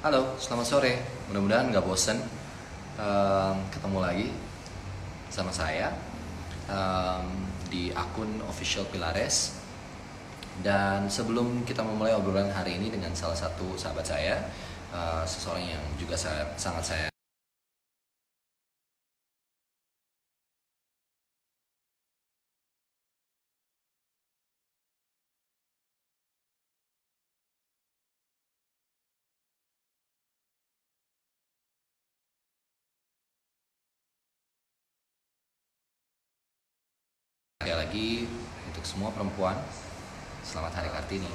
Halo, selamat sore. Mudah-mudahan nggak bosen ketemu lagi sama saya di akun official Pilares. Dan sebelum kita memulai obrolan hari ini dengan salah satu sahabat saya, seseorang yang juga sangat saya sekali lagi untuk semua perempuan, selamat Hari Kartini.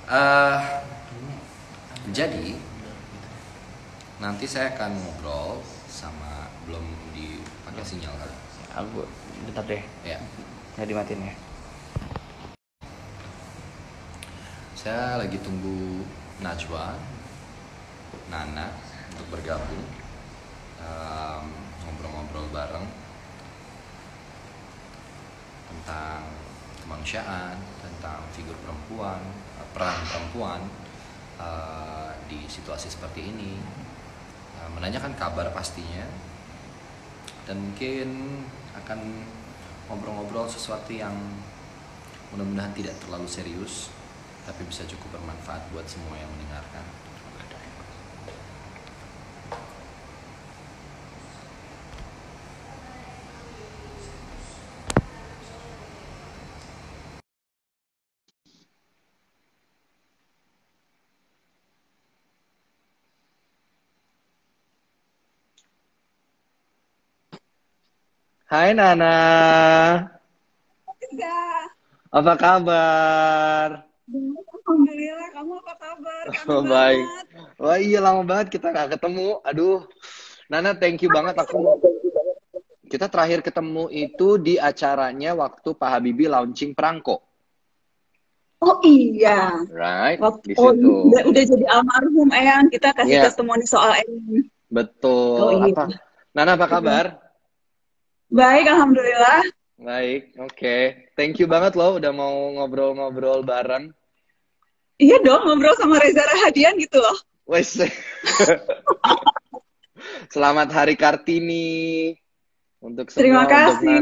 Eh, jadi nanti saya akan ngobrol sama belum dipakai sinyal kali. Aku bentar deh, Ya, nggak dimatiin ya. saya lagi tunggu Najwa, Nana untuk bergabung ngobrol-ngobrol bareng tentang kemanusiaan, tentang figur perempuan, peran perempuan di situasi seperti ini, menanyakan kabar pastinya, dan mungkin akan ngobrol-ngobrol sesuatu yang mudah-mudahan tidak terlalu serius, tapi bisa cukup bermanfaat buat semua yang mendengarkan. Hai Nana, Enggak. apa kabar? Alhamdulillah, kamu apa kabar? Kangen Oh, baik. banget. Wah iya lama banget kita nggak ketemu. Aduh, Nana thank you banget. Kita terakhir ketemu itu di acaranya waktu Pak Habibie launching Perangko, Oh iya, right? waktu Di oh ini situ. udah jadi almarhum Eyang, kita kasih Iya, testimoni soal ini. Oh betul. iya. Nana apa kabar? Baik, alhamdulillah. Baik, oke. Thank you banget loh udah mau ngobrol-ngobrol bareng. Iya dong, ngobrol sama Reza Rahadian gitu loh. Wes, selamat Hari Kartini untuk Terima semua, untuk Nana. kasih.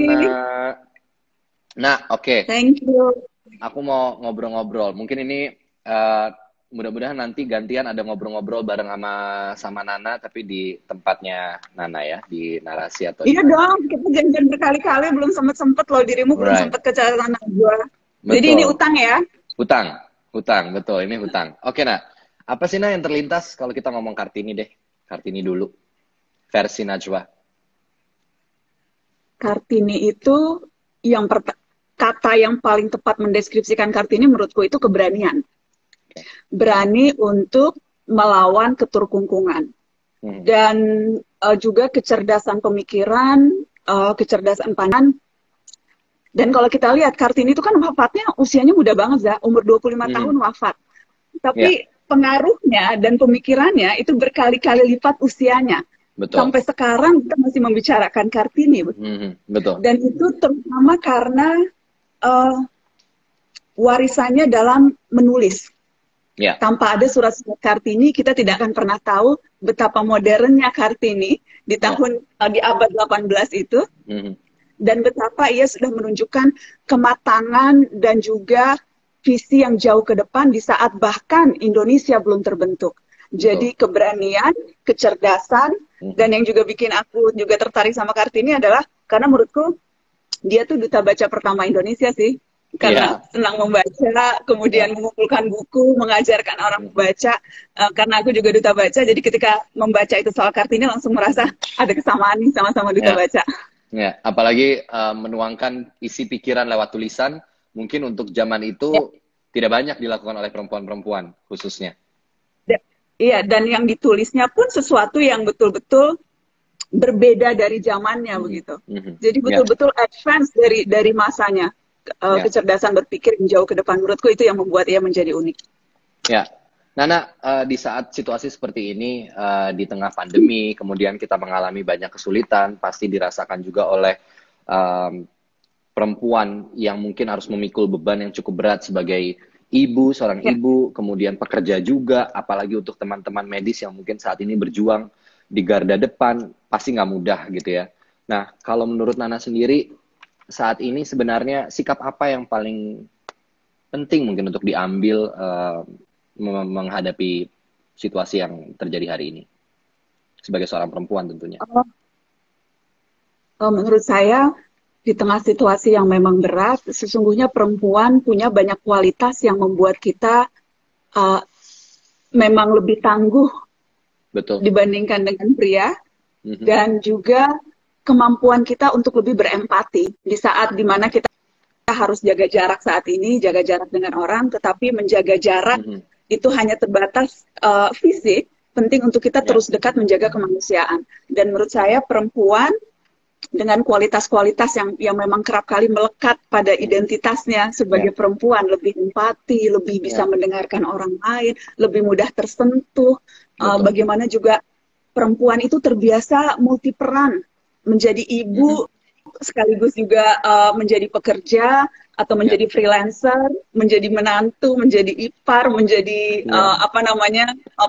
Nah, oke. Thank you. Aku mau ngobrol-ngobrol. Mungkin ini eh, mudah-mudahan nanti gantian ada ngobrol-ngobrol bareng sama sama Nana, tapi di tempatnya Nana ya, di narasi atau di Iya mana. dong, kita janjian berkali-kali belum sempet-sempet loh, dirimu belum Right, sempet ke catatan Najwa. Jadi ini betul. utang ya. Hutang, hutang, betul. Ini hutang. Oke, nah, apa sih nah yang terlintas kalau kita ngomong Kartini deh? Kartini dulu, versi Najwa. Kartini itu kata yang paling tepat mendeskripsikan Kartini menurutku itu keberanian. Oke. Berani untuk melawan keterkungkungan Hmm. dan juga kecerdasan pemikiran, kecerdasan pandangan. Dan kalau kita lihat Kartini itu kan wafatnya usianya muda banget, Za, umur 25 Hmm. tahun wafat. Ya, Tapi pengaruhnya dan pemikirannya itu berkali-kali lipat usianya. betul. Sampai sekarang kita masih membicarakan Kartini. Hmm. Betul. Dan itu terutama karena uh, warisannya dalam menulis. Ya. Tanpa ada surat-surat Kartini, kita tidak akan pernah tahu betapa modernnya Kartini di Ya. di abad 18 itu, Hmm. dan betapa ia sudah menunjukkan kematangan dan juga visi yang jauh ke depan di saat bahkan Indonesia belum terbentuk. Betul. Jadi keberanian, kecerdasan, dan yang juga bikin aku juga tertarik sama Kartini adalah karena menurutku dia tuh duta baca pertama Indonesia sih, karena Iya. senang membaca, kemudian Ya. mengumpulkan buku, mengajarkan orang membaca. Karena aku juga duta baca, jadi ketika membaca itu soal Kartini langsung merasa ada kesamaan nih, sama-sama duta Ya. baca. Ya, apalagi menuangkan isi pikiran lewat tulisan, mungkin untuk zaman Ya, itu tidak banyak dilakukan oleh perempuan-perempuan khususnya. iya, dan yang ditulisnya pun sesuatu yang betul-betul berbeda dari zamannya Mhm. begitu. Mhm. Jadi Ya, betul-betul advance dari masanya. ya, Kecerdasan berpikir yang jauh ke depan, menurutku itu yang membuat ia menjadi unik. ya. Nana, di saat situasi seperti ini, di tengah pandemi, kemudian kita mengalami banyak kesulitan, pasti dirasakan juga oleh em, perempuan yang mungkin harus memikul beban yang cukup berat sebagai seorang Ya. ibu, kemudian pekerja juga, apalagi untuk teman-teman medis yang mungkin saat ini berjuang di garda depan, pasti nggak mudah gitu ya. Nah, kalau menurut Nana sendiri, saat ini sebenarnya sikap apa yang paling penting mungkin untuk diambil menghadapi situasi yang terjadi hari ini? Sebagai seorang perempuan tentunya. Menurut saya, di tengah situasi yang memang berat, sesungguhnya perempuan punya banyak kualitas yang membuat kita uh, memang lebih tangguh Betul. dibandingkan dengan pria, Mhm. dan juga kemampuan kita untuk lebih berempati di saat dimana kita harus jaga jarak saat ini, jaga jarak dengan orang, tetapi menjaga jarak Mhm. itu hanya terbatas fisik, penting untuk kita Ya. terus dekat menjaga kemanusiaan. Dan menurut saya perempuan dengan kualitas-kualitas yang memang kerap kali melekat pada identitasnya sebagai Ya. perempuan, lebih empati, lebih bisa Ya. mendengarkan orang lain, lebih mudah tersentuh. Betul. Bagaimana juga perempuan itu terbiasa multiperan, menjadi ibu sekaligus juga menjadi pekerja atau menjadi freelancer, menjadi menantu, menjadi ipar, menjadi Ya.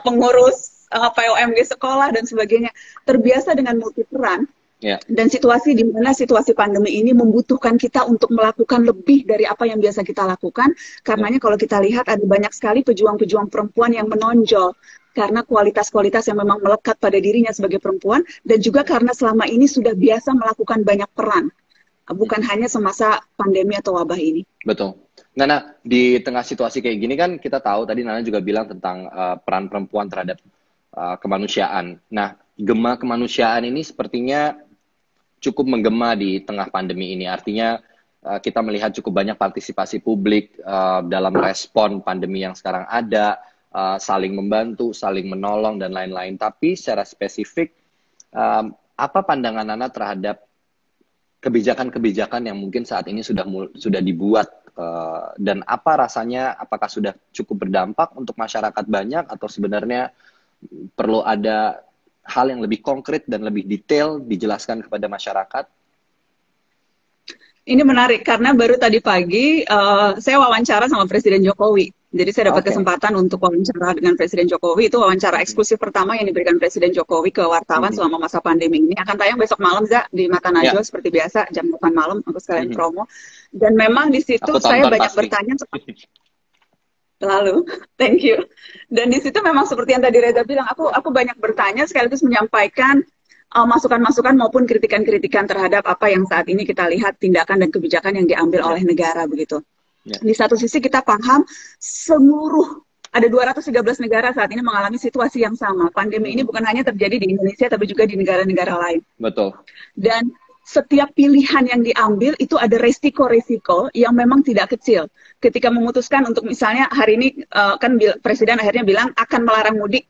pengurus POMG sekolah dan sebagainya. Terbiasa dengan multiperan. Ya. Dan situasi di mana situasi pandemi ini membutuhkan kita untuk melakukan lebih dari apa yang biasa kita lakukan. Karenanya kalau kita lihat ada banyak sekali pejuang-pejuang perempuan yang menonjol karena kualitas-kualitas yang memang melekat pada dirinya sebagai perempuan, dan juga karena selama ini sudah biasa melakukan banyak peran, bukan hanya semasa pandemi atau wabah ini. Betul. Nana, di tengah situasi kayak gini kan kita tahu tadi Nana juga bilang tentang peran perempuan terhadap kemanusiaan. Nah, gema kemanusiaan ini sepertinya cukup menggema di tengah pandemi ini. Artinya kita melihat cukup banyak partisipasi publik dalam respon pandemi yang sekarang ada, saling membantu, saling menolong, dan lain-lain. Tapi secara spesifik, apa pandangan Nana terhadap kebijakan-kebijakan yang mungkin saat ini sudah dibuat, dan apa rasanya, apakah sudah cukup berdampak untuk masyarakat banyak, atau sebenarnya perlu ada hal yang lebih konkret dan lebih detail dijelaskan kepada masyarakat? Ini menarik karena baru tadi pagi saya wawancara sama Presiden Jokowi. Jadi saya dapat kesempatan untuk wawancara dengan Presiden Jokowi. Itu wawancara eksklusif pertama yang diberikan Presiden Jokowi ke wartawan selama masa pandemi ini. Akan tayang besok malam, Za, di Mata Najwa seperti biasa jam 8 malam. Aku sekalian promo. Dan memang di situ saya banyak bertanya. Lalu, thank you. Dan di situ memang seperti yang tadi Reza bilang, aku banyak bertanya sekaligus menyampaikan masukan-masukan maupun kritikan-kritikan terhadap apa yang saat ini kita lihat tindakan dan kebijakan yang diambil oleh negara begitu. Di satu sisi kita paham ada 213 negara saat ini mengalami situasi yang sama. Pandemi ini bukan hanya terjadi di Indonesia tapi juga di negara-negara lain. Betul. Dan setiap pilihan yang diambil itu ada resiko-resiko yang memang tidak kecil. Ketika memutuskan untuk misalnya hari ini kan Presiden akhirnya bilang akan melarang mudik.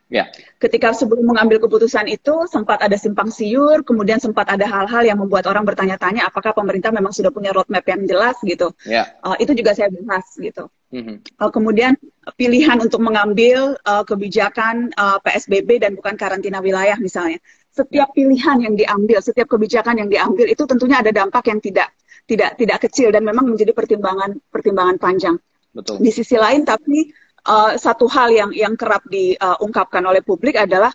Ya. Ketika sebelum mengambil keputusan itu sempat ada simpang siur, kemudian sempat ada hal-hal yang membuat orang bertanya-tanya apakah pemerintah memang sudah punya roadmap yang jelas gitu. Ya. Itu juga saya bahas gitu. Kemudian pilihan untuk mengambil kebijakan PSBB dan bukan karantina wilayah misalnya. Setiap pilihan yang diambil, setiap kebijakan yang diambil itu tentunya ada dampak yang tidak kecil dan memang menjadi pertimbangan panjang. Betul. Di sisi lain tapi satu hal yang kerap diungkapkan oleh publik adalah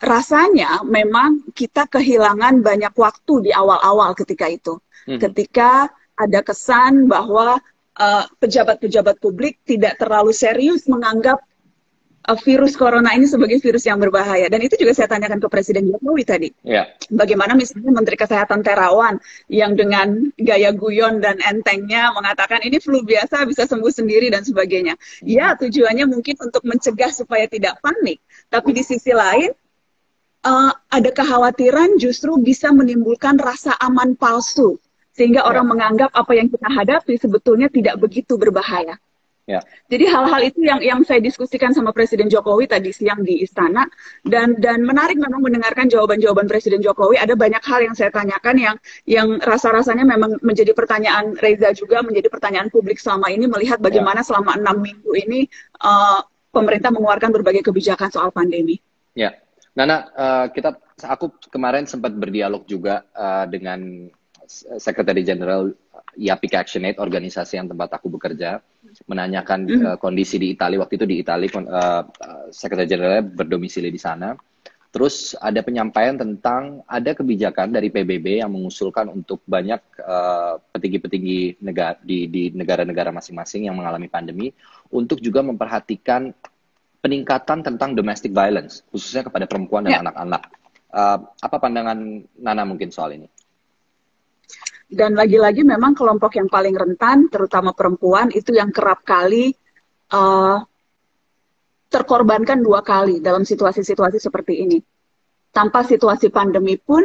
rasanya memang kita kehilangan banyak waktu di awal-awal ketika itu. Ketika ada kesan bahwa pejabat-pejabat publik tidak terlalu serius menganggap virus corona ini sebagai virus yang berbahaya. Dan itu juga saya tanyakan ke Presiden Jokowi tadi. Yeah. Bagaimana misalnya Menteri Kesehatan Terawan yang dengan gaya guyon dan entengnya mengatakan ini flu biasa bisa sembuh sendiri dan sebagainya. Ya, tujuannya mungkin untuk mencegah supaya tidak panik. Tapi di sisi lain, ada kekhawatiran justru bisa menimbulkan rasa aman palsu. Sehingga orang menganggap apa yang kita hadapi sebetulnya tidak begitu berbahaya. Ya. Jadi hal-hal itu yang saya diskusikan sama Presiden Jokowi tadi siang di Istana, dan menarik memang mendengarkan jawaban-jawaban Presiden Jokowi. Ada banyak hal yang saya tanyakan yang rasa-rasanya memang menjadi pertanyaan Reza juga, menjadi pertanyaan publik selama ini, melihat bagaimana selama 6 minggu ini pemerintah mengeluarkan berbagai kebijakan soal pandemi. Ya, Nana, aku kemarin sempat berdialog juga dengan Sekretari Jenderal YAPIC ActionAid, organisasi yang tempat aku bekerja, menanyakan kondisi di Italia. Waktu itu di Italia, Sekretari Jenderalnya berdomisili di sana. Terus ada penyampaian tentang ada kebijakan dari PBB yang mengusulkan untuk banyak petinggi-petinggi negara di negara-negara masing-masing yang mengalami pandemi untuk juga memperhatikan peningkatan tentang domestic violence, khususnya kepada perempuan dan anak-anak. Apa pandangan Nana mungkin soal ini? Dan lagi-lagi memang kelompok yang paling rentan, terutama perempuan, itu yang kerap kali terkorbankan 2 kali dalam situasi-situasi seperti ini. Tanpa situasi pandemi pun,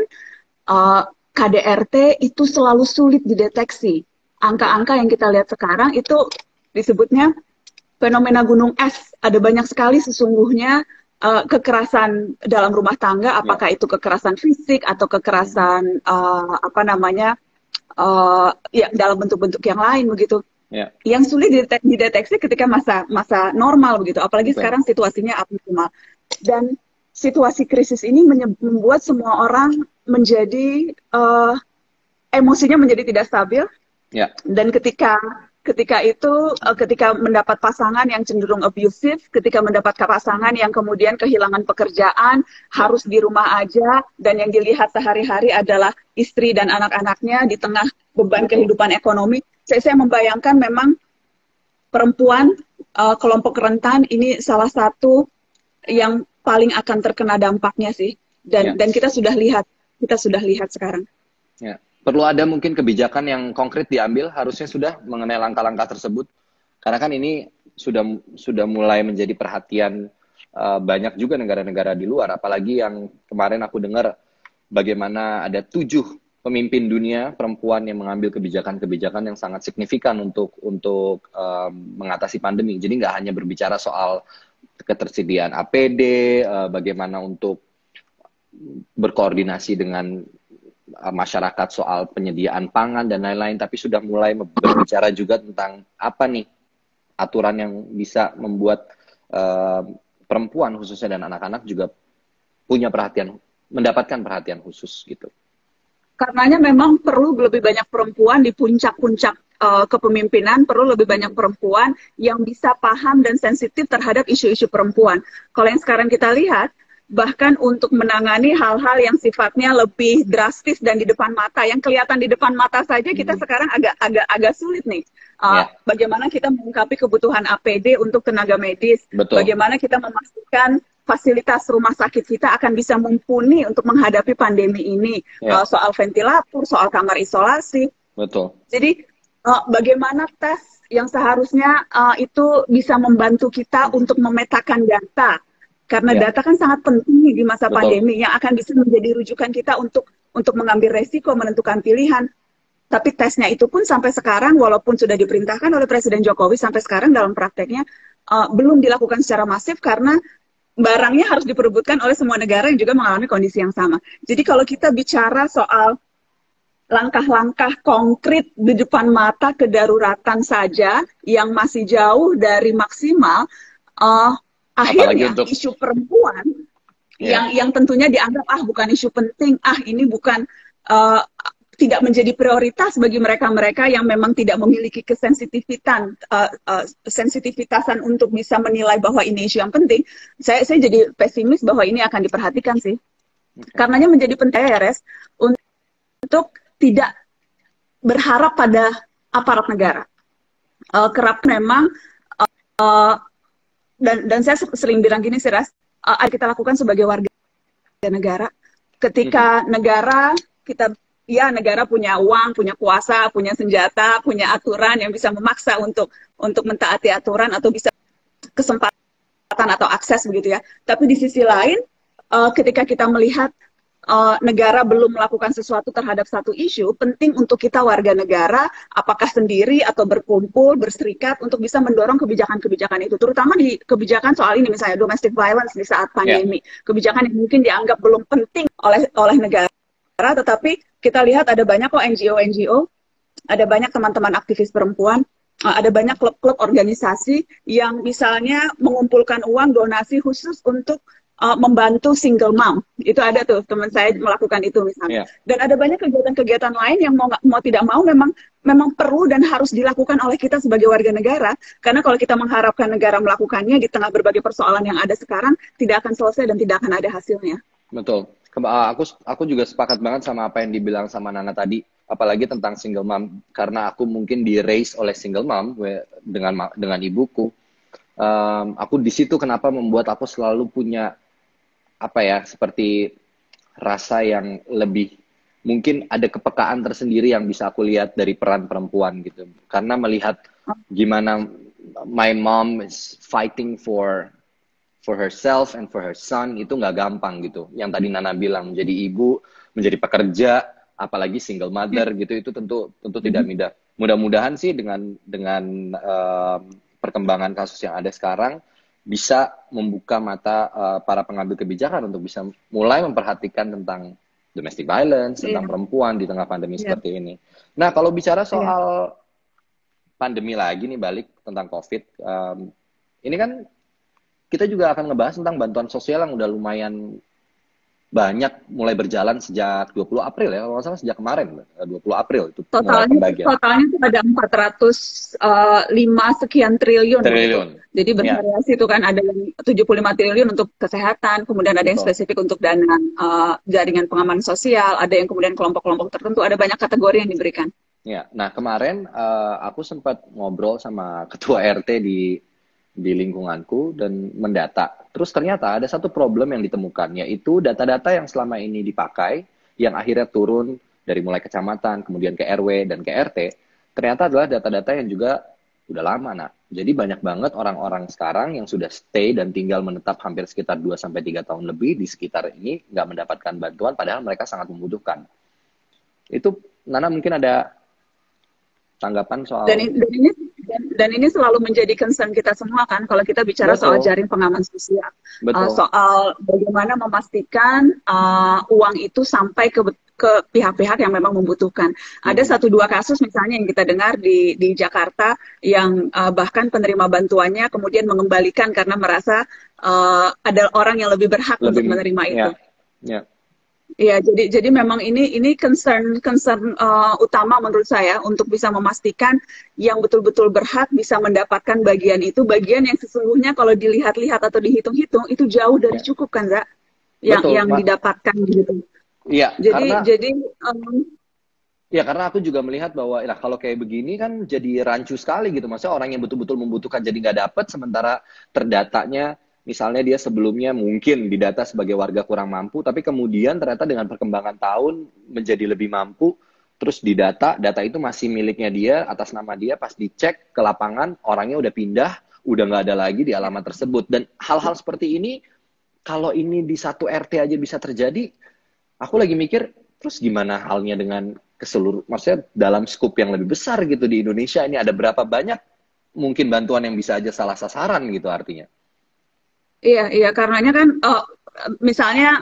KDRT itu selalu sulit dideteksi. Angka-angka yang kita lihat sekarang itu disebutnya fenomena gunung es. Ada banyak sekali sesungguhnya kekerasan dalam rumah tangga, apakah itu kekerasan fisik atau kekerasan ya dalam bentuk-bentuk yang lain begitu. Yang sulit dideteksi ketika masa normal begitu, apalagi sekarang situasinya abnormal. Dan situasi krisis ini membuat semua orang menjadi emosinya menjadi tidak stabil. Dan ketika mendapat pasangan yang cenderung abusive, ketika mendapat pasangan yang kemudian kehilangan pekerjaan, harus di rumah aja, dan yang dilihat sehari-hari adalah istri dan anak-anaknya di tengah beban kehidupan ekonomi, saya membayangkan memang perempuan, kelompok rentan ini salah satu yang paling akan terkena dampaknya sih. Dan kita sudah lihat sekarang. Perlu ada mungkin kebijakan yang konkret diambil, harusnya sudah mengenai langkah-langkah tersebut. Karena kan ini sudah mulai menjadi perhatian banyak juga negara-negara di luar. Apalagi yang kemarin aku dengar bagaimana ada 7 pemimpin dunia perempuan yang mengambil kebijakan-kebijakan yang sangat signifikan untuk mengatasi pandemi. Jadi nggak hanya berbicara soal ketersediaan APD, bagaimana untuk berkoordinasi dengan masyarakat soal penyediaan pangan dan lain-lain, tapi sudah mulai berbicara juga tentang apa nih aturan yang bisa membuat perempuan khususnya dan anak-anak juga mendapatkan perhatian khusus gitu. Karenanya memang perlu lebih banyak perempuan di puncak-puncak kepemimpinan, perlu lebih banyak perempuan yang bisa paham dan sensitif terhadap isu-isu perempuan. Kalau yang sekarang kita lihat, bahkan untuk menangani hal-hal yang sifatnya lebih drastis dan di depan mata, yang kelihatan di depan mata saja kita sekarang agak sulit nih. Bagaimana kita mengungkapi kebutuhan APD untuk tenaga medis, bagaimana kita memastikan fasilitas rumah sakit kita akan bisa mumpuni untuk menghadapi pandemi ini, soal ventilator, soal kamar isolasi. Jadi bagaimana tes yang seharusnya itu bisa membantu kita untuk memetakan data. Karena data kan sangat penting di masa pandemi yang akan bisa menjadi rujukan kita untuk mengambil resiko, menentukan pilihan. Tapi tesnya itu pun sampai sekarang, walaupun sudah diperintahkan oleh Presiden Jokowi, sampai sekarang dalam prakteknya belum dilakukan secara masif karena barangnya harus diperebutkan oleh semua negara yang juga mengalami kondisi yang sama. Jadi kalau kita bicara soal langkah-langkah konkret di depan mata kedaruratan saja yang masih jauh dari maksimal, akhirnya isu perempuan yang tentunya dianggap bukan isu penting, ini bukan tidak menjadi prioritas bagi mereka-mereka yang memang tidak memiliki sensitivitasan untuk bisa menilai bahwa ini isu yang penting. Saya jadi pesimis bahwa ini akan diperhatikan sih. Karenanya menjadi penting ya, Res, untuk tidak berharap pada aparat negara. Kerap memang dan saya sering bilang gini sih, Res, kita lakukan sebagai warga negara. Ketika negara negara punya uang, punya kuasa, punya senjata, punya aturan yang bisa memaksa untuk mentaati aturan atau bisa kesempatan atau akses begitu ya. Tapi di sisi lain, ketika kita melihat negara belum melakukan sesuatu terhadap satu isu, penting untuk kita warga negara, apakah sendiri atau berkumpul, berserikat untuk bisa mendorong kebijakan-kebijakan itu, terutama di kebijakan soal ini misalnya domestic violence di saat pandemi, kebijakan yang mungkin dianggap belum penting oleh negara, tetapi kita lihat ada banyak kok NGO, ada banyak teman-teman aktivis perempuan, ada banyak klub-klub organisasi yang misalnya mengumpulkan uang donasi khusus untuk membantu single mom. Itu ada tuh teman saya melakukan itu misalnya. Dan ada banyak kegiatan-kegiatan lain yang mau tidak mau memang perlu dan harus dilakukan oleh kita sebagai warga negara. Karena kalau kita mengharapkan negara melakukannya di tengah berbagai persoalan yang ada sekarang, tidak akan selesai dan tidak akan ada hasilnya. Betul. Aku juga sepakat banget sama apa yang dibilang sama Nana tadi, apalagi tentang single mom, karena aku mungkin di-raise oleh single mom dengan ibuku. Aku di situ kenapa membuat aku selalu punya seperti rasa yang lebih, mungkin ada kepekaan tersendiri yang bisa aku lihat dari peran perempuan gitu, karena melihat gimana my mom is fighting for herself and for her son, itu nggak gampang gitu. Yang tadi Nana bilang, menjadi ibu, menjadi pekerja, apalagi single mother gitu, itu tentu tidak mudah. Mudah-mudahan sih dengan perkembangan kasus yang ada sekarang bisa membuka mata para pengambil kebijakan untuk bisa mulai memperhatikan tentang domestic violence, tentang perempuan di tengah pandemi seperti ini. Nah, kalau bicara soal pandemi lagi nih, balik tentang COVID, ini kan kita juga akan ngebahas tentang bantuan sosial yang udah lumayan banyak mulai berjalan sejak 20 April ya, kalau nggak salah sejak kemarin, 20 April itu mulai pembagian. Totalnya itu ada 405 sekian triliun. Jadi bervariasi itu kan, ada yang 75 triliun untuk kesehatan, kemudian ada yang spesifik untuk dana jaringan pengamanan sosial, ada yang kemudian kelompok-kelompok tertentu, ada banyak kategori yang diberikan. Ya, nah kemarin aku sempat ngobrol sama ketua RT di lingkunganku dan mendata. Terus ternyata ada satu problem yang ditemukan, yaitu data-data yang selama ini dipakai, yang akhirnya turun dari mulai kecamatan, kemudian ke RW, dan ke RT, ternyata adalah data-data yang juga udah lama, nak. Jadi banyak banget orang-orang sekarang yang sudah stay dan tinggal menetap hampir sekitar 2-3 tahun lebih di sekitar ini, nggak mendapatkan bantuan, padahal mereka sangat membutuhkan. Itu, Nana mungkin ada tanggapan soal... Dan ini selalu menjadi concern kita semua kan, kalau kita bicara soal jaring pengaman sosial. Soal bagaimana memastikan uang itu sampai ke pihak-pihak yang memang membutuhkan. Ada 1-2 kasus misalnya yang kita dengar di Jakarta yang bahkan penerima bantuannya kemudian mengembalikan karena merasa ada orang yang lebih berhak untuk menerima itu. Ya, jadi memang ini concern utama menurut saya untuk bisa memastikan yang betul-betul berhak bisa mendapatkan bagian itu, bagian yang sesungguhnya kalau dilihat-lihat atau dihitung-hitung itu jauh dari cukup kan, Zak? Yang didapatkan gitu. Iya. Karena aku juga melihat bahwa kalau kayak begini kan jadi rancu sekali gitu, maksudnya orang yang betul-betul membutuhkan jadi nggak dapat, sementara terdatanya misalnya dia sebelumnya mungkin didata sebagai warga kurang mampu, tapi kemudian ternyata dengan perkembangan tahun menjadi lebih mampu, terus data itu masih miliknya dia, atas nama dia, pas dicek ke lapangan, orangnya udah pindah, udah nggak ada lagi di alamat tersebut. Dan hal-hal seperti ini, kalau ini di satu RT aja bisa terjadi, aku lagi mikir, terus gimana halnya dengan maksudnya dalam skup yang lebih besar gitu di Indonesia, ini ada berapa banyak mungkin bantuan yang bisa aja salah sasaran gitu artinya. Iya, karenanya kan misalnya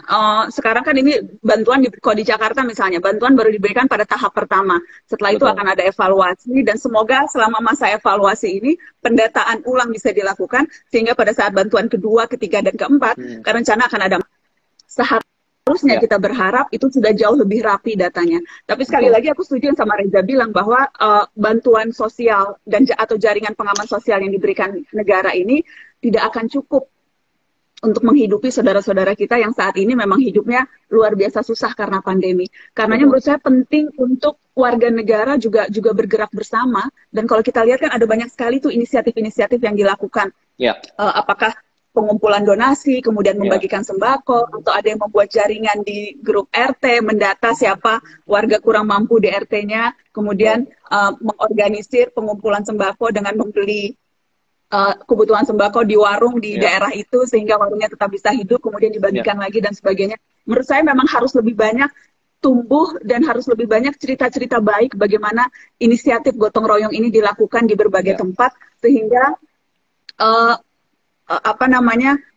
sekarang kan ini bantuan kalau di Jakarta misalnya, bantuan baru diberikan pada tahap pertama. Setelah itu akan ada evaluasi dan semoga selama masa evaluasi ini pendataan ulang bisa dilakukan sehingga pada saat bantuan kedua, ketiga, dan keempat, karena rencana akan ada seharusnya kita berharap itu sudah jauh lebih rapi datanya. Tapi sekali lagi aku setuju sama Reza bilang bahwa bantuan sosial atau jaringan pengaman sosial yang diberikan negara ini tidak akan cukup untuk menghidupi saudara-saudara kita yang saat ini memang hidupnya luar biasa susah karena pandemi. Karenanya menurut saya penting untuk warga negara juga bergerak bersama. Dan kalau kita lihat kan ada banyak sekali tuh inisiatif-inisiatif yang dilakukan. Apakah pengumpulan donasi, kemudian membagikan sembako, atau ada yang membuat jaringan di grup RT, mendata siapa warga kurang mampu di RT-nya, kemudian mengorganisir pengumpulan sembako dengan membeli kebutuhan sembako di warung di daerah itu sehingga warungnya tetap bisa hidup, kemudian dibagikan lagi dan sebagainya. Menurut saya memang harus lebih banyak tumbuh dan harus lebih banyak cerita-cerita baik bagaimana inisiatif gotong royong ini dilakukan di berbagai tempat sehingga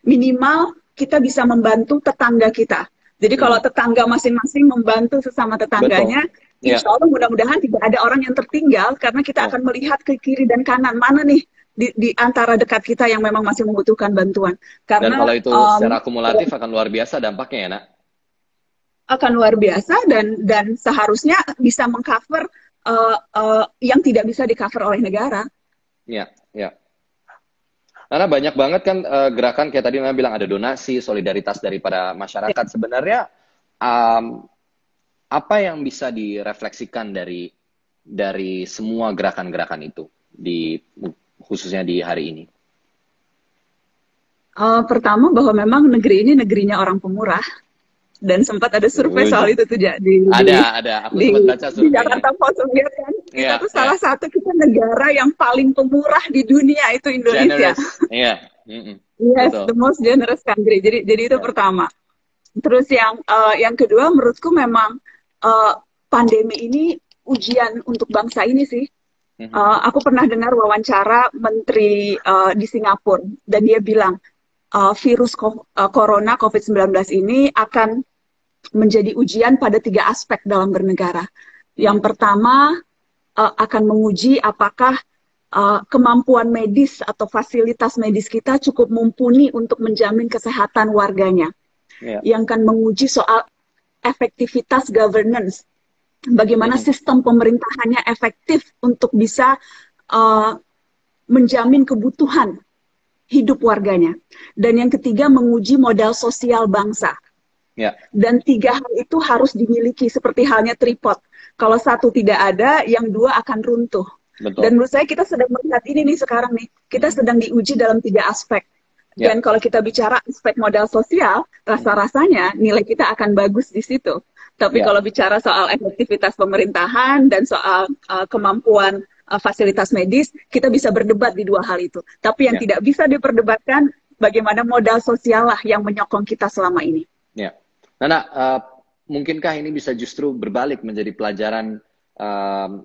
minimal kita bisa membantu tetangga kita. Jadi kalau tetangga masing-masing membantu sesama tetangganya, insya Allah mudah-mudahan tidak ada orang yang tertinggal karena kita akan melihat ke kiri dan kanan mana nih di antara dekat kita yang memang masih membutuhkan bantuan. Dan Karena kalau itu secara akumulatif akan luar biasa dampaknya ya, Nak? akan luar biasa dan seharusnya bisa mengcover yang tidak bisa di-cover oleh negara. Ya, ya. Karena banyak banget kan gerakan kayak tadi Nana bilang ada donasi, solidaritas daripada masyarakat. Sebenarnya apa yang bisa direfleksikan dari semua gerakan-gerakan itu khususnya di hari ini? Pertama bahwa memang negeri ini negerinya orang pemurah. Dan sempat ada survei soal itu tuh ada. Aku sempat baca di Jakarta Post lihat kan. Kita tuh salah satu kita negara yang paling pemurah di dunia itu Indonesia. Iya. Yes, the most generous country. Jadi itu pertama. Terus yang kedua menurutku memang pandemi ini ujian untuk bangsa ini sih. Aku pernah dengar wawancara menteri di Singapura dan dia bilang virus corona COVID-19 ini akan menjadi ujian pada 3 aspek dalam bernegara. Yang pertama akan menguji apakah kemampuan medis atau fasilitas medis kita cukup mumpuni untuk menjamin kesehatan warganya. Yang akan menguji soal efektivitas governance. Bagaimana sistem pemerintahannya efektif untuk bisa menjamin kebutuhan hidup warganya. Dan yang ketiga menguji modal sosial bangsa. Dan 3 hal itu harus dimiliki seperti halnya tripod. Kalau 1 tidak ada, yang 2 akan runtuh. Betul. Dan menurut saya kita sedang melihat ini nih sekarang nih. Kita sedang diuji dalam 3 aspek. Dan kalau kita bicara aspek modal sosial, rasa-rasanya nilai kita akan bagus di situ. Tapi kalau bicara soal efektivitas pemerintahan dan soal kemampuan fasilitas medis, kita bisa berdebat di 2 hal itu. Tapi yang tidak bisa diperdebatkan, bagaimana modal sosial lah yang menyokong kita selama ini. Nana, mungkinkah ini bisa justru berbalik menjadi pelajaran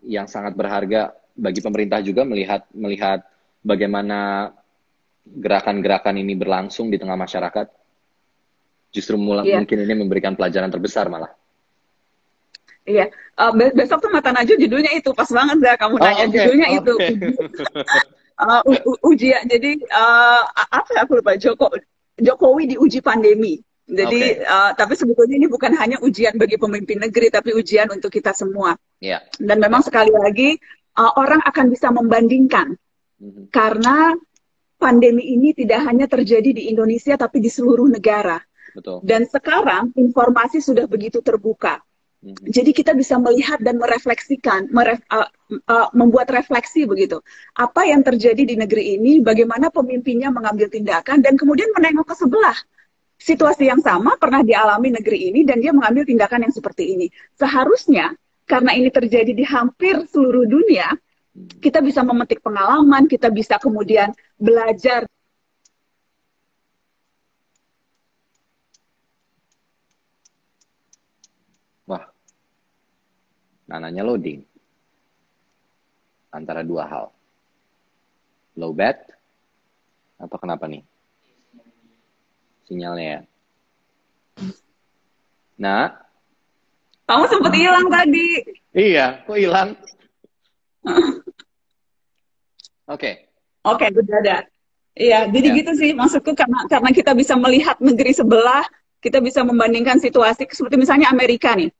yang sangat berharga bagi pemerintah juga melihat bagaimana gerakan-gerakan ini berlangsung di tengah masyarakat? Justru mungkin ini memberikan pelajaran terbesar malah. Iya, besok tuh Mata Najwa judulnya itu pas banget dah kamu nanya judulnya itu ujian. Jadi aku lupa Jokowi diuji pandemi. Jadi tapi sebetulnya ini bukan hanya ujian bagi pemimpin negeri, tapi ujian untuk kita semua. Dan memang sekali lagi orang akan bisa membandingkan karena pandemi ini tidak hanya terjadi di Indonesia tapi di seluruh negara. Betul. Dan sekarang informasi sudah begitu terbuka. Jadi kita bisa melihat dan merefleksikan, membuat refleksi begitu. Apa yang terjadi di negeri ini, bagaimana pemimpinnya mengambil tindakan, dan kemudian menengok ke sebelah. Situasi yang sama pernah dialami negeri ini, dan dia mengambil tindakan yang seperti ini. Seharusnya, karena ini terjadi di hampir seluruh dunia, kita bisa memetik pengalaman, kita bisa kemudian belajar. Wah, Nananya loading antara 2 hal. Low bat atau kenapa nih? Sinyalnya ya. Nah, kamu sempat hilang tadi. Iya, kok hilang? Oke, udah ada. Iya, jadi gitu sih maksudku karena kita bisa melihat negeri sebelah, kita bisa membandingkan situasi seperti misalnya Amerika nih.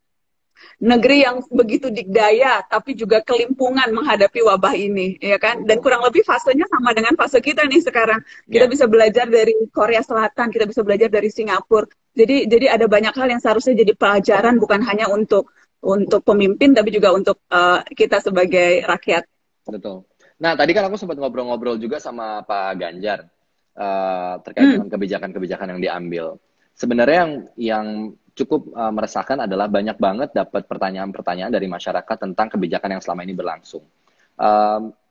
Negeri yang begitu dikdaya tapi juga kelimpungan menghadapi wabah ini, ya kan? Dan kurang lebih fasenya sama dengan fase kita nih sekarang. Kita bisa belajar dari Korea Selatan, kita bisa belajar dari Singapura. Jadi ada banyak hal yang seharusnya jadi pelajaran bukan hanya untuk pemimpin tapi juga untuk kita sebagai rakyat. Betul. Nah, tadi kan aku sempat ngobrol-ngobrol juga sama Pak Ganjar terkait dengan kebijakan-kebijakan yang diambil. Sebenarnya yang cukup meresahkan adalah banyak banget dapat pertanyaan-pertanyaan dari masyarakat tentang kebijakan yang selama ini berlangsung.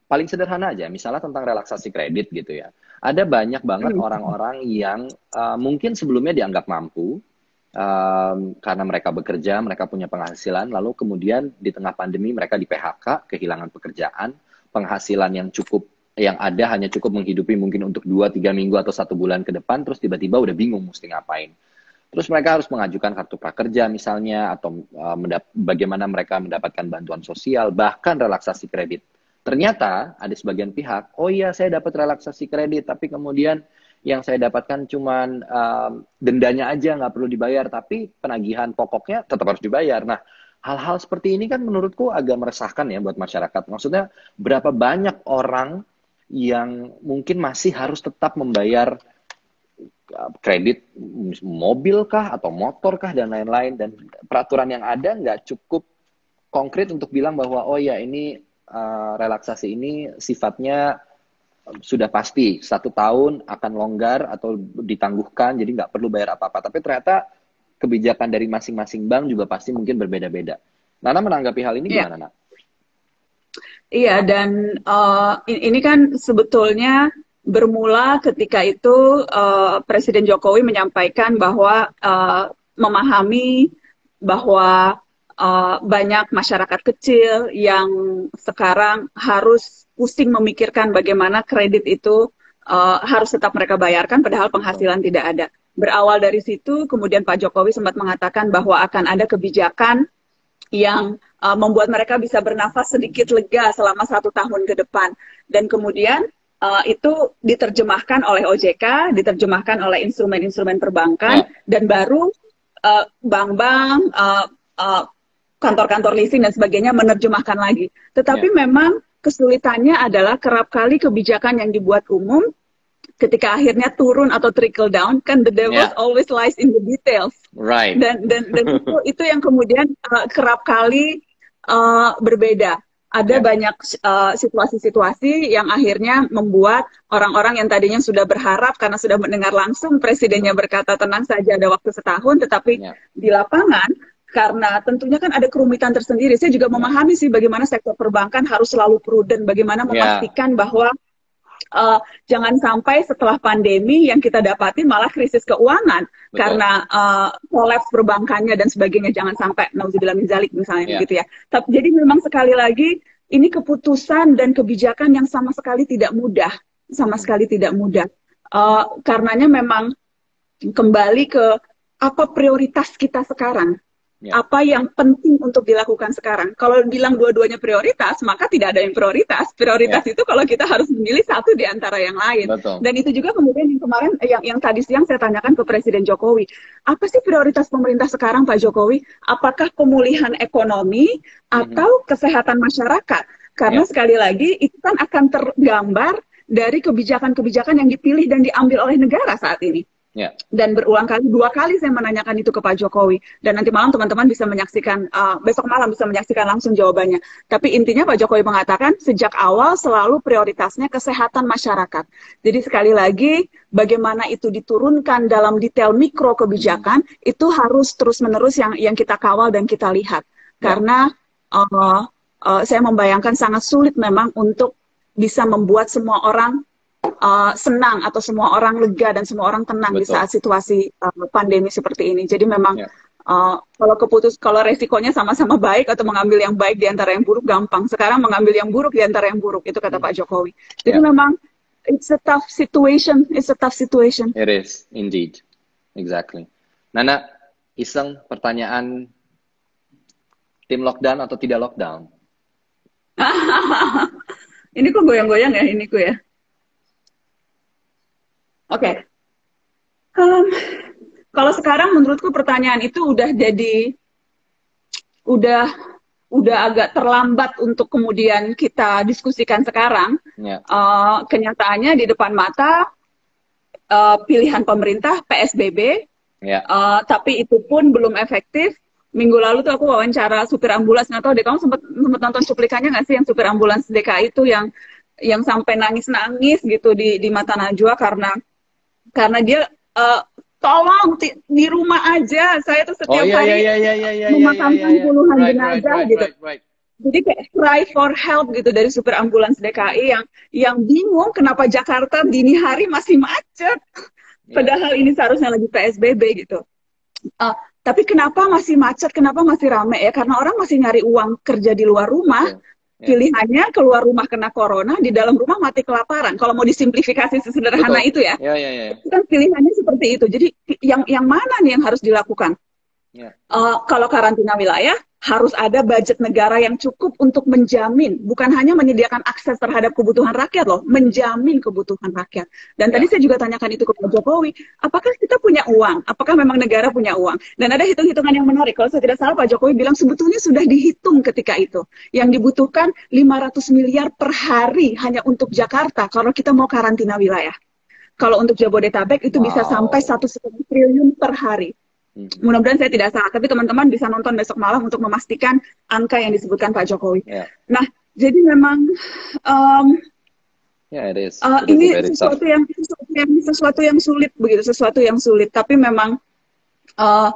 Paling sederhana aja, misalnya tentang relaksasi kredit gitu ya. Ada banyak banget orang-orang yang mungkin sebelumnya dianggap mampu, karena mereka bekerja, mereka punya penghasilan, lalu kemudian di tengah pandemi mereka di PHK, kehilangan pekerjaan, penghasilan yang ada hanya cukup menghidupi mungkin untuk 2-3 minggu atau 1 bulan ke depan, terus tiba-tiba udah bingung mesti ngapain. Terus mereka harus mengajukan kartu prakerja misalnya, atau bagaimana mereka mendapatkan bantuan sosial, bahkan relaksasi kredit. Ternyata ada sebagian pihak, oh iya saya dapat relaksasi kredit, tapi kemudian yang saya dapatkan cuman dendanya aja nggak perlu dibayar, tapi penagihan pokoknya tetap harus dibayar. Nah, hal-hal seperti ini kan menurutku agak meresahkan ya buat masyarakat. Maksudnya berapa banyak orang yang mungkin masih harus tetap membayar kredit mobil kah atau motor kah dan lain-lain, dan peraturan yang ada nggak cukup konkret untuk bilang bahwa oh ya ini relaksasi ini sifatnya sudah pasti 1 tahun akan longgar atau ditangguhkan, jadi nggak perlu bayar apa-apa. Tapi ternyata kebijakan dari masing-masing bank juga pasti mungkin berbeda-beda. Nana menanggapi hal ini gimana, Nak? Iya, dan ini kan sebetulnya bermula ketika itu Presiden Jokowi menyampaikan bahwa memahami bahwa banyak masyarakat kecil yang sekarang harus pusing memikirkan bagaimana kredit itu harus tetap mereka bayarkan padahal penghasilan tidak ada. Berawal dari situ, kemudian Pak Jokowi sempat mengatakan bahwa akan ada kebijakan yang membuat mereka bisa bernafas sedikit lega selama 1 tahun ke depan. Dan kemudian itu diterjemahkan oleh OJK, diterjemahkan oleh instrumen-instrumen perbankan, dan baru bank-bank, kantor-kantor leasing dan sebagainya menerjemahkan lagi. Tetapi memang kesulitannya adalah kerap kali kebijakan yang dibuat umum ketika akhirnya turun atau trickle down, kan the devil always lies in the details. Right. Dan itu yang kemudian kerap kali berbeda. Ada banyak situasi-situasi yang akhirnya membuat orang-orang yang tadinya sudah berharap karena sudah mendengar langsung presidennya berkata tenang saja ada waktu setahun, tetapi di lapangan karena tentunya kan ada kerumitan tersendiri. Saya juga memahami sih bagaimana sektor perbankan harus selalu prudent, bagaimana memastikan bahwa jangan sampai setelah pandemi yang kita dapati malah krisis keuangan. Betul. Karena kolaps perbankannya dan sebagainya, jangan sampai nauzubillah min dzalik misalnya gitu ya. Jadi memang sekali lagi ini keputusan dan kebijakan yang sama sekali tidak mudah, karenanya memang kembali ke apa prioritas kita sekarang. Apa yang penting untuk dilakukan sekarang? Kalau bilang dua-duanya prioritas, maka tidak ada yang prioritas. Prioritas itu kalau kita harus memilih satu di antara yang lain. Betul. Dan itu juga kemudian yang kemarin, yang tadi siang saya tanyakan ke Presiden Jokowi, apa sih prioritas pemerintah sekarang, Pak Jokowi? Apakah pemulihan ekonomi atau kesehatan masyarakat? Karena sekali lagi itu kan akan tergambar dari kebijakan-kebijakan yang dipilih dan diambil oleh negara saat ini. Dan berulang kali, 2 kali saya menanyakan itu ke Pak Jokowi, dan nanti malam teman-teman bisa menyaksikan, besok malam bisa menyaksikan langsung jawabannya. Tapi intinya Pak Jokowi mengatakan sejak awal selalu prioritasnya kesehatan masyarakat. Jadi sekali lagi bagaimana itu diturunkan dalam detail mikro kebijakan itu harus terus-menerus yang kita kawal dan kita lihat. Karena saya membayangkan sangat sulit memang untuk bisa membuat semua orang senang atau semua orang lega dan semua orang tenang. Betul. Di saat situasi pandemi seperti ini. Jadi memang kalau resikonya sama-sama baik atau mengambil yang baik di antara yang buruk gampang. Sekarang mengambil yang buruk di antara yang buruk, itu kata Pak Jokowi. Jadi memang it's a tough situation. It is indeed, exactly. Nana, iseng pertanyaan, tim lockdown atau tidak lockdown? Ini kok goyang-goyang ya iniku ya. Oke. Kalau sekarang menurutku pertanyaan itu udah agak terlambat untuk kemudian kita diskusikan sekarang. Kenyataannya di depan mata pilihan pemerintah PSBB, tapi itu pun belum efektif. Minggu lalu tuh aku wawancara supir ambulans, nggak tahu deh kamu sempat nonton cuplikannya nggak sih, yang supir ambulans DKI itu yang sampai nangis-nangis gitu di mata Najwa karena dia tolong di rumah aja, saya tuh setiap hari memakamkan puluhan jenazah gitu. Jadi kayak cry for help gitu dari supir ambulans DKI yang bingung kenapa Jakarta dini hari masih macet, padahal ini seharusnya lagi PSBB gitu. Tapi kenapa masih macet, kenapa masih rame ya? Karena orang masih nyari uang kerja di luar rumah. Pilihannya keluar rumah kena corona, di dalam rumah mati kelaparan. Kalau mau disimplifikasi sesederhana itu ya. Itu kan pilihannya seperti itu. Jadi yang mana nih yang harus dilakukan? Ya. Kalau karantina wilayah harus ada budget negara yang cukup untuk menjamin, bukan hanya menyediakan akses terhadap kebutuhan rakyat loh, menjamin kebutuhan rakyat. Dan tadi Ya. saya juga tanyakan itu ke Pak Jokowi, apakah kita punya uang? Apakah memang negara punya uang? Dan ada hitung-hitungan yang menarik. Kalau saya tidak salah Pak Jokowi bilang sebetulnya sudah dihitung ketika itu. Yang dibutuhkan 500 miliar per hari hanya untuk Jakarta kalau kita mau karantina wilayah. Kalau untuk Jabodetabek itu bisa sampai Wow. 1,5 triliun per hari. Mhm. Mudah-mudahan saya tidak salah, tapi teman-teman bisa nonton besok malam untuk memastikan angka yang disebutkan Pak Jokowi. Ya. Nah, jadi memang um, Ya, it is. It is ini very tough. sesuatu yang sulit begitu, sesuatu yang sulit. Tapi memang uh,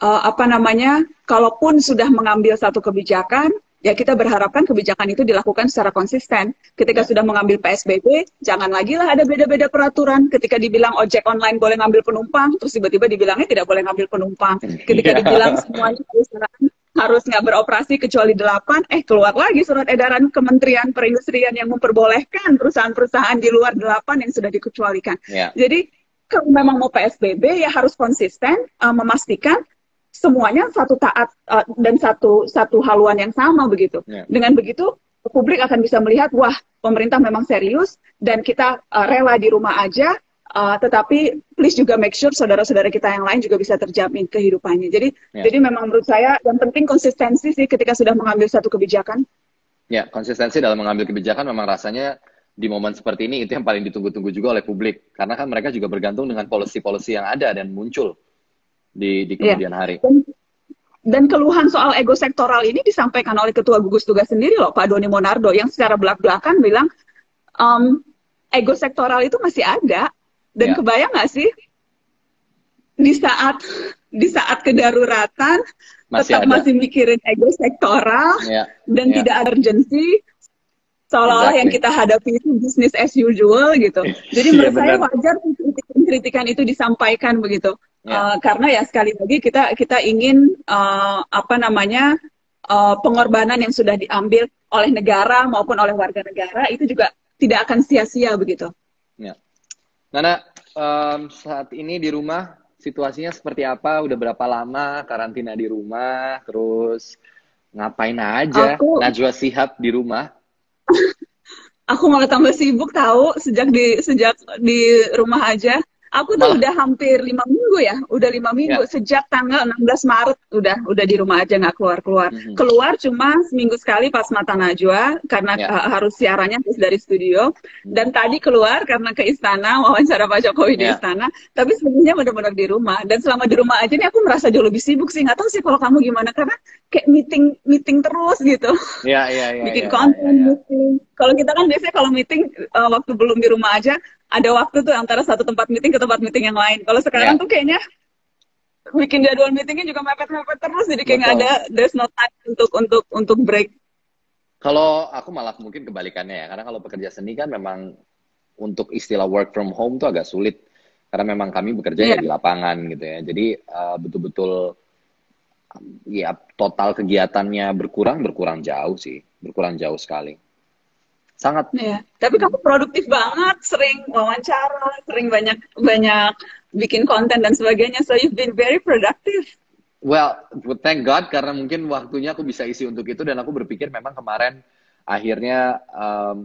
apa namanya, kalaupun sudah mengambil satu kebijakan, ya kita berharapkan kebijakan itu dilakukan secara konsisten. Ketika Ya. sudah mengambil PSBB, jangan lagi lah ada beda-beda peraturan. Ketika dibilang ojek online boleh ngambil penumpang, terus tiba-tiba dibilangnya tidak boleh ngambil penumpang. Ketika dibilang semuanya harus nggak beroperasi kecuali 8, keluar lagi surat edaran Kementerian Perindustrian yang memperbolehkan perusahaan-perusahaan di luar 8 yang sudah dikecualikan. Ya. Jadi kalau memang mau PSBB ya harus konsisten, memastikan semuanya satu taat dan satu haluan yang sama begitu. Ya. Dengan begitu publik akan bisa melihat wah pemerintah memang serius dan kita rela di rumah aja, tetapi please juga make sure saudara-saudara kita yang lain juga bisa terjamin kehidupannya. Jadi memang menurut saya yang penting konsistensi sih ketika sudah mengambil satu kebijakan. Ya, konsistensi dalam mengambil kebijakan memang rasanya di momen seperti ini itu yang paling ditunggu-tunggu juga oleh publik. Karena kan mereka juga bergantung dengan policy-policy yang ada dan muncul di kemudian hari. Dan keluhan soal ego sektoral ini disampaikan oleh Ketua Gugus Tugas sendiri loh, Pak Doni Monardo, yang secara belak-belakan bilang ego sektoral itu masih ada. Dan kebayang nggak sih di saat kedaruratan masih mikirin ego sektoral dan tidak ada urgensi, seolah-olah yang kita hadapi itu business as usual gitu. Jadi menurut saya wajar kritikan itu disampaikan begitu. Karena ya sekali lagi kita ingin pengorbanan yang sudah diambil oleh negara maupun oleh warga negara itu juga tidak akan sia-sia begitu. Ya. Nana, saat ini di rumah situasinya seperti apa? Udah berapa lama karantina di rumah? Terus ngapain aja? Najwa Shihab di rumah? Aku malah tambah sibuk tahu sejak di rumah aja. Aku tuh udah hampir 5 minggu ya, udah 5 minggu sejak tanggal 16 Maret udah di rumah aja nggak keluar. Keluar cuma seminggu sekali pas Mata Najwa karena harus siarannya terus dari studio. Dan tadi keluar karena ke istana wawancara Pak Jokowi di istana. Tapi sebenarnya benar-benar di rumah. Dan selama di rumah aja nih aku merasa jauh lebih sibuk sih. Nggak tahu sih kalau kamu gimana karena kayak meeting terus gitu. Bikin konten, meeting. Kalau kita kan biasanya kalau meeting waktu belum di rumah aja ada waktu tuh antara satu tempat meeting ke tempat meeting yang lain. Kalau sekarang tuh kayaknya bikin jadwal meetingnya juga mepet-mepet terus, jadi kayak nggak ada, there's no time untuk break. Kalau aku malah mungkin kebalikannya ya, karena kalau pekerja seni kan memang untuk istilah work from home tuh agak sulit, karena memang kami bekerja ya di lapangan gitu ya. Jadi betul-betul ya total kegiatannya berkurang jauh sih, berkurang jauh sekali. Sangat. Tapi kamu produktif banget, sering wawancara, sering banyak bikin konten dan sebagainya. So you've been very productive. Well, thank God karena mungkin waktunya aku bisa isi untuk itu dan aku berpikir memang kemarin akhirnya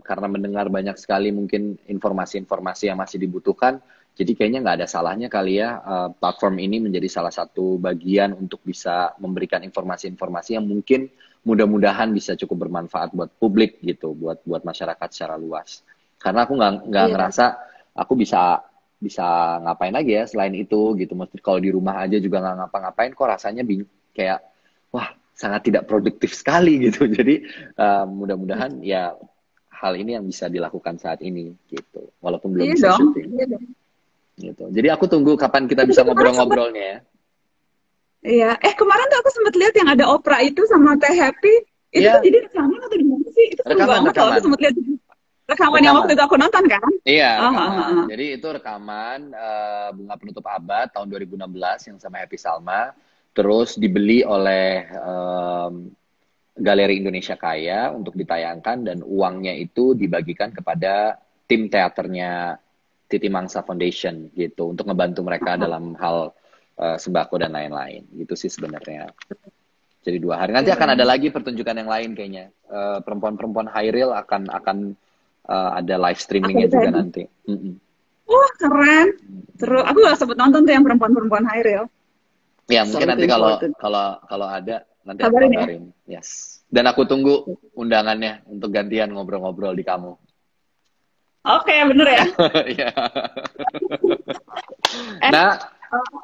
karena mendengar banyak sekali mungkin informasi-informasi yang masih dibutuhkan, jadi kayaknya nggak ada salahnya kali ya platform ini menjadi salah satu bagian untuk bisa memberikan informasi-informasi yang mungkin mudah-mudahan bisa cukup bermanfaat buat publik gitu, buat masyarakat secara luas. Karena aku nggak ngerasa aku bisa ngapain lagi ya selain itu gitu. Mesti kalau di rumah aja juga nggak ngapa-ngapain, kok rasanya kayak wah sangat tidak produktif sekali gitu. Jadi mudah-mudahan ya hal ini yang bisa dilakukan saat ini gitu, walaupun belum bisa syuting. Gitu. Jadi aku tunggu kapan kita bisa ngobrol-ngobrolnya ya. Iya, kemarin tuh aku sempat lihat yang ada Oprah itu sama Teh Happy. Itu jadi rekaman atau gimana sih? Itu seru banget kalau aku sempat lihat rekaman yang waktu itu aku nonton kan? Iya, rekaman. Jadi itu rekaman Bunga Penutup Abad tahun 2016 yang sama Happy Salma. Terus dibeli oleh Galeri Indonesia Kaya untuk ditayangkan dan uangnya itu dibagikan kepada tim teaternya Titi Mangsa Foundation gitu untuk ngebantu mereka dalam hal sembako dan lain-lain. Gitu sih sebenarnya. Jadi 2 hari. Nanti akan ada lagi pertunjukan yang lain kayaknya. Perempuan-perempuan high reel akan ada live streamingnya juga nanti. Wah, keren. Terus aku gak sempet nonton tuh yang perempuan-perempuan high reel. Ya, mungkin nanti kalau ada nanti aku Kabarin ya. kabarin. Yes. Dan aku tunggu undangannya untuk gantian ngobrol-ngobrol di kamu. Oke, bener ya. Iya. Nah,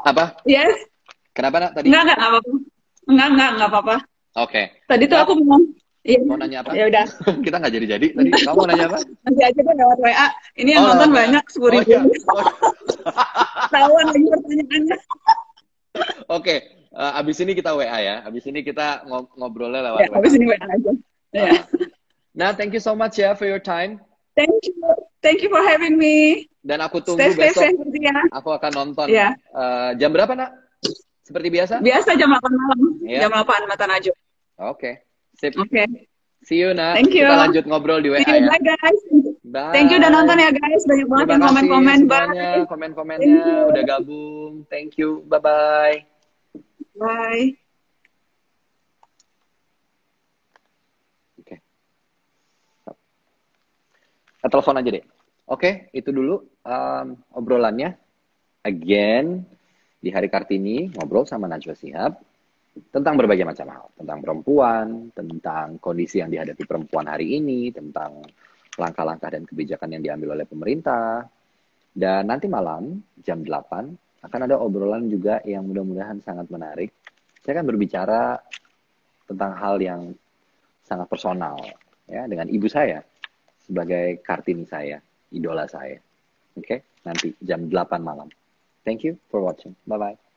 apa? Yes. Kenapa, Nak, tadi? Enggak apa-apa. Enggak apa-apa. Oke. Tadi tuh aku mau Mau nanya apa? Ya udah. Kita nggak jadi tadi. Kamu mau nanya apa? Nanti aja deh lewat WA. Ini yang nonton banyak 10.000. Iya. Tahuan lagi pertanyaannya. Oke, abis ini kita WA ya. Abis ini kita ngobrolnya lewat WA. Abis ini WA aja. Nah, thank you so much ya for your time. Thank you for having me. Dan aku tunggu besok. Aku akan nonton. Yeah. Jam berapa, Nak? Seperti biasa? Biasa jam 8 malam. Yeah. Jam 8 Mata Najwa. Oke. Sip. Oke. See you, Nak. Thank you. Kita lanjut ngobrol di WA ya. Bye, guys. Bye. Thank you udah nonton ya, guys. Banyak banget yang komen-komen. Bye. Komen-komennya udah gabung. Thank you. Bye-bye. Bye. Oke. Telepon aja deh. Oke, itu dulu obrolannya. Again, di Hari Kartini ngobrol sama Najwa Shihab tentang berbagai macam hal, tentang perempuan, tentang kondisi yang dihadapi perempuan hari ini, tentang langkah-langkah dan kebijakan yang diambil oleh pemerintah. Dan nanti malam jam 8 akan ada obrolan juga yang mudah-mudahan sangat menarik. Saya akan berbicara tentang hal yang sangat personal ya dengan ibu saya sebagai Kartini saya, idola saya. Oke, nanti jam 8 malam. Thank you for watching. Bye-bye.